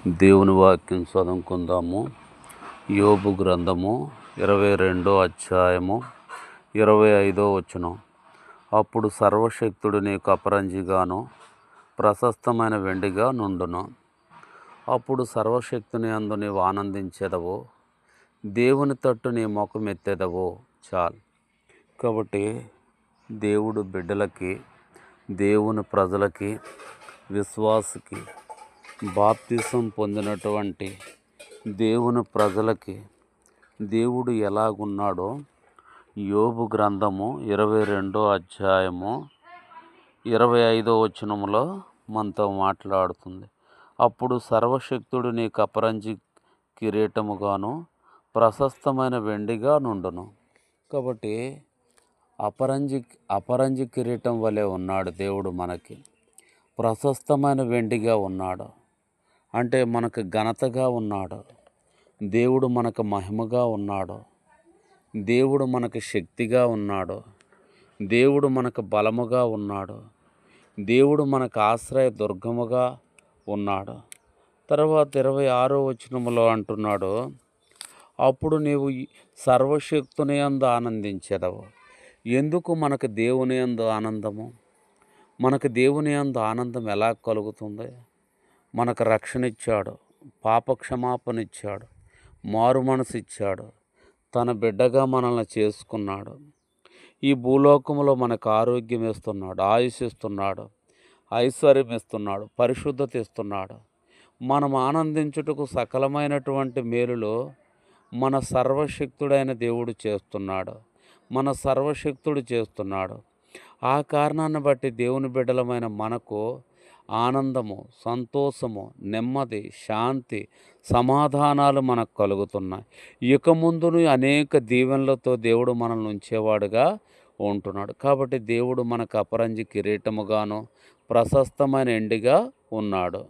దేవుని వాక్యం చదువుకుందాము. యోబు గ్రంథము 22వ అధ్యాయము 25వ వచనం. అప్పుడు సర్వశక్తుడు నీకు అపరంజిగాను ప్రశస్తమైన వెండిగా నుండును. అప్పుడు సర్వశక్తుని యందు నీవు ఆనందించెదవు, దేవుని తట్టు నీ ముఖం ఎత్తెదవు. చాలు. కాబట్టి దేవుడు బిడ్డలకి, దేవుని ప్రజలకి, విశ్వాసకి, బాప్తిసం పొందినటువంటి దేవుని ప్రజలకి దేవుడు ఎలాగున్నాడో యోబు గ్రంథము 22వ అధ్యాయము 25వ వచనములో మనతో మాట్లాడుతుంది. అప్పుడు సర్వశక్తుడు నీకు అపరంజి కిరీటముగాను ప్రశస్తమైన వెండిగా నుండును. కాబట్టి అపరంజి కిరీటం వలె ఉన్నాడు దేవుడు. మనకి ప్రశస్తమైన వెండిగా ఉన్నాడు. అంటే మనకు ఘనతగా ఉన్నాడు. దేవుడు మనకు మహిమగా ఉన్నాడు. దేవుడు మనకు శక్తిగా ఉన్నాడు. దేవుడు మనకు బలముగా ఉన్నాడు. దేవుడు మనకు ఆశ్రయ దుర్గముగా ఉన్నాడు. తర్వాత 26వ వచనములో అంటున్నాడు, అప్పుడు నీవు సర్వశక్తుని యందు ఆనందించెదవు. ఎందుకు మనకు దేవుని యందు ఆనందము? మనకు దేవుని యందు ఆనందం ఎలా కలుగుతుంది? మనకు రక్షణ ఇచ్చాడు, పాపక్షమాపణ ఇచ్చాడు, మారు మనసు ఇచ్చాడు, తన బిడ్డగా మనల్ని చేసుకున్నాడు. ఈ భూలోకంలో మనకు ఆరోగ్యం ఇస్తున్నాడు, ఆయుష్ ఇస్తున్నాడు, ఐశ్వర్యం ఇస్తున్నాడు, పరిశుద్ధత ఇస్తున్నాడు. మనం ఆనందించుటకు సకలమైనటువంటి మేలులో మన సర్వశక్తుడైన దేవుడు చేస్తున్నాడు. మన సర్వశక్తుడు చేస్తున్నాడు. ఆ కారణాన్ని బట్టి దేవుని బిడ్డలమైన మనకు ఆనందము, సంతోషము, నెమ్మది, శాంతి, సమాధానాలు మనకు కలుగుతున్నాయి. ఇక ముందును అనేక దీవెనలతో దేవుడు మనల్ని ఉంచేవాడుగా ఉంటున్నాడు. కాబట్టి దేవుడు మనకు అపరంజి కిరీటముగాను ప్రశస్తమైన ఎండిగా ఉన్నాడు.